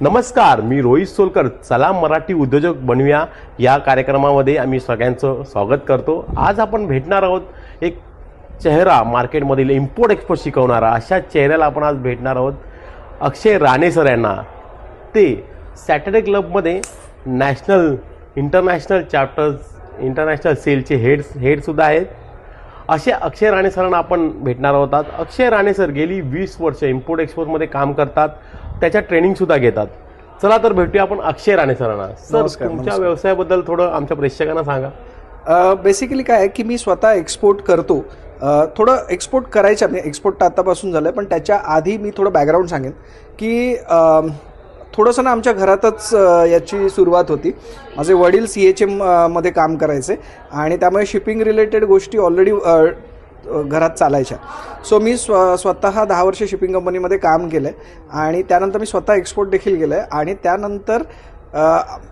नमस्कार, मी रोहित सोलकर. चला मराठी उद्योजक बनूया या कार्यक्रमामध्ये आम्ही सगळ्यांचं स्वागत करतो. आज आपण भेटणार आहोत एक चेहरा, मार्केटमधील इम्पोर्ट एक्सपोर्ट शिकवणारा अशा चेहऱ्याला आपण आज भेटणार आहोत. अक्षय राणे सर यांना. ते सॅटर्डे क्लबमध्ये इंटरनॅशनल चॅप्टर्स, इंटरनॅशनल सेलचे हेडसुद्धा आहेत. असे अक्षय राणे सरांना आपण भेटणार आहोत. अक्षय राणे सर गेली 20 वर्ष इम्पोर्ट एक्सपोर्टमध्ये काम करतात, त्याच्या ट्रेनिंगसुद्धा घेतात. चला तर भेटूया आपण अक्षय राणे सरांना. सर, तुमच्या व्यवसायाबद्दल थोडं आमच्या प्रेक्षकांना सांगा. बेसिकली काय आहे की मी स्वतः एक्सपोर्ट करतो. थोडं एक्सपोर्ट करायचं म्हणजे एक्सपोर्ट तर आतापासून झालं, पण त्याच्या आधी मी थोडं बॅकग्राऊंड सांगेन की थोडंसं ना आमच्या घरातच याची सुरुवात होती. माझे वडील CHM मध्ये काम करायचे आणि त्यामुळे शिपिंग रिलेटेड गोष्टी ऑलरेडी घरात चालायच्या. सो मी स्वतः 10 वर्ष शिपिंग कंपनीमध्ये काम केलं आहे आणि त्यानंतर मी स्वतः एक्सपोर्ट देखील केलं आहे आणि त्यानंतर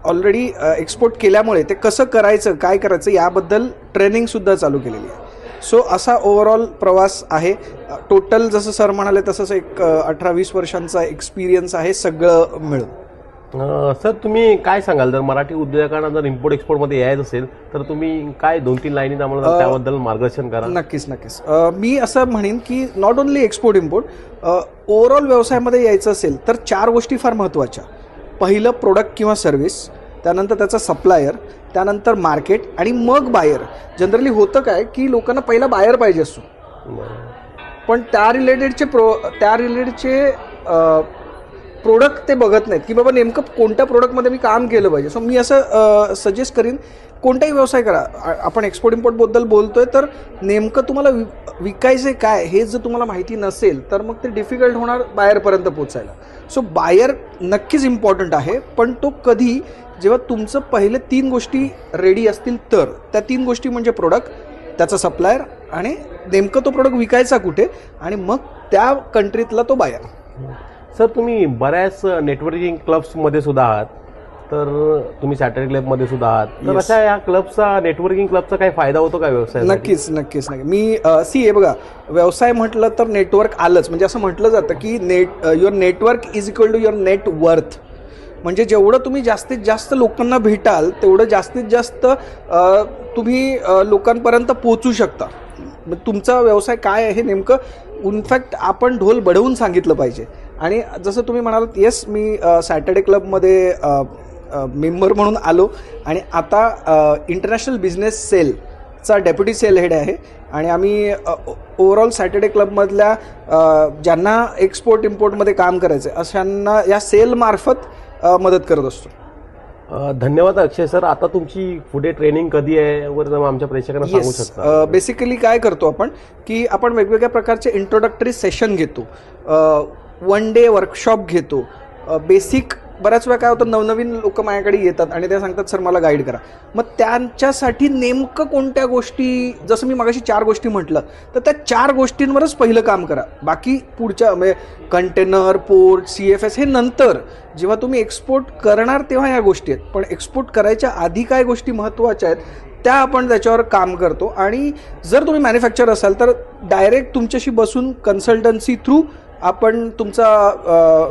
ऑलरेडी एक्सपोर्ट केल्यामुळे ते कसं करायचं, काय करायचं याबद्दल ट्रेनिंगसुद्धा चालू केलेली आहे. सो असा ओव्हरऑल प्रवास आहे. टोटल जसं सर म्हणाले तसंच एक 18-20 वर्षांचा एक्सपिरियन्स आहे सगळं मिळून. सर, तुम्ही काय सांगाल, जर मराठी उद्योजकांना जर इम्पोर्ट एक्सपोर्टमध्ये यायचं असेल तर तुम्ही काय 2-3 लाईनी आम्हाला त्याबद्दल मार्गदर्शन करा. नक्कीच. मी असं म्हणेन की not only export import, overall व्यवसायामध्ये यायचं असेल तर 4 गोष्टी फार महत्त्वाच्या. पहिलं प्रोडक्ट किंवा सर्व्हिस, त्यानंतर त्याचा सप्लायर, त्यानंतर मार्केट आणि मग बायर. जनरली होतं काय की लोकांना पहिला बायर पाहिजे असतो, पण त्या रिलेटेडचे प्रोडक्ट ते बघत नाहीत की बाबा नेमकं कोणत्या प्रोडक्टमध्ये मी काम केलं पाहिजे. सो मी असं सजेस्ट करीन, कोणताही व्यवसाय करा. आपण एक्सपोर्ट इम्पोर्टबद्दल बोलतोय तर नेमकं तुम्हाला विकायचं काय हे जर तुम्हाला माहिती नसेल तर मग ते डिफिकल्ट होणार बायरपर्यंत पोचायला. सो बायर नक्कीच इम्पॉर्टंट आहे, पण तो कधी, जेव्हा तुमचं पहिले 3 गोष्टी रेडी असतील तर. त्या 3 गोष्टी म्हणजे प्रोडक्ट, त्याचा सप्लायर आणि नेमकं तो प्रोडक्ट विकायचा कुठे आणि मग त्या कंट्रीतला तो बायर. सर, तुम्ही बऱ्याच नेटवर्किंग क्लब्समध्ये सुद्धा आहात, तर तुम्ही सॅटर्डे क्लबमध्ये सुद्धा आहात, तर अशा या क्लबचा, नेटवर्किंग क्लबचा काही फायदा होतो का व्यवसाय? नक्कीच. मी हे बघा, व्यवसाय म्हटलं तर नेटवर्क आलंच. म्हणजे असं म्हटलं जातं की your network is equal to your net worth. म्हणजे जेवढं तुम्ही जास्तीत जास्त लोकांना भेटाल तेवढं जास्तीत जास्त तुम्ही लोकांपर्यंत पोचू शकता. तुमचा व्यवसाय काय आहे नेमकं, इनफॅक्ट आपण ढोल बडवून सांगितलं पाहिजे. आणि जसं तुम्ही म्हणालात, येस, मी सॅटर्डे क्लबमध्ये मेंबर म्हणून आलो आणि आता इंटरनॅशनल बिझनेस सेलचा डेप्युटी सेल हेड आहे. आणि आम्ही ओव्हरऑल सॅटर्डे क्लबमधल्या ज्यांना एक्सपोर्ट इम्पोर्टमध्ये काम करायचं आहे अशांना या सेलमार्फत मदत करत असतो. धन्यवाद अक्षय सर. आता तुमची पुढे ट्रेनिंग कधी आहे वर आमच्या प्रेक्षकांना सांगू शकता? बेसिकली काय करतो आपण की आपण वेगवेगळ्या प्रकारचे इंट्रोडक्टरी सेशन घेतो, 1 डे वर्कशॉप घेतो. बेसिक बऱ्याच वेळा काय होतं, नवनवीन लोक माझ्याकडे येतात आणि ते सांगतात सर मला गाईड करा. मग त्यांच्यासाठी नेमकं कोणत्या गोष्टी, जसं मी मगाशी 4 गोष्टी म्हटलं, तर त्या 4 गोष्टींवरच पहिलं काम करा. बाकी पुढच्या म्हणजे कंटेनर, पोर्ट, CFS हे नंतर. जेव्हा तुम्ही एक्सपोर्ट करणार तेव्हा ह्या गोष्टी आहेत, पण एक्सपोर्ट करायच्या आधी काय गोष्टी महत्त्वाच्या आहेत त्या आपण त्याच्यावर काम करतो. आणि जर तुम्ही मॅन्युफॅक्चर असाल तर डायरेक्ट तुमच्याशी बसून कन्सल्टन्सी थ्रू आपण तुमचा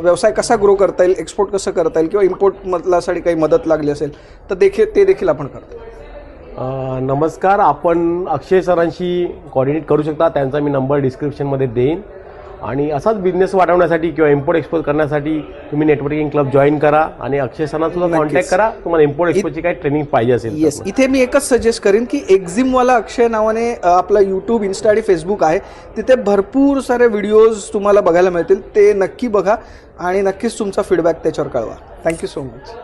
व्यवसाय कसा ग्रो करता येईल, एक्सपोर्ट कसं करता येईल, किंवा इम्पोर्टमधल्यासाठी काही मदत लागली असेल तर ते देखील आपण करतो. नमस्कार, आपण अक्षय सरांशी कॉर्डिनेट करू शकता. त्यांचा मी नंबर डिस्क्रिप्शनमध्ये देईन. आणि असाच बिझनेस वाढवण्यासाठी किंवा इम्पोर्ट एक्सपोर्ट करण्यासाठी तुम्ही नेटवर्किंग क्लब जॉईन करा आणि अक्षय सरांना सुद्धा कॉन्टॅक्ट करा तुम्हाला इम्पोर्ट एक्सपोर्टची काही ट्रेनिंग पाहिजे असेल. येस, इथे मी एकच सजेस्ट करेन की एक्झिमवाला अक्षय नावाने आपला YouTube, Insta आणि Facebook आहे. तिथे भरपूर सारे व्हिडिओज तुम्हाला बघायला मिळतील. ते नक्की बघा आणि नक्कीच तुमचा फीडबॅक त्याच्यावर कळवा. Thank you so much.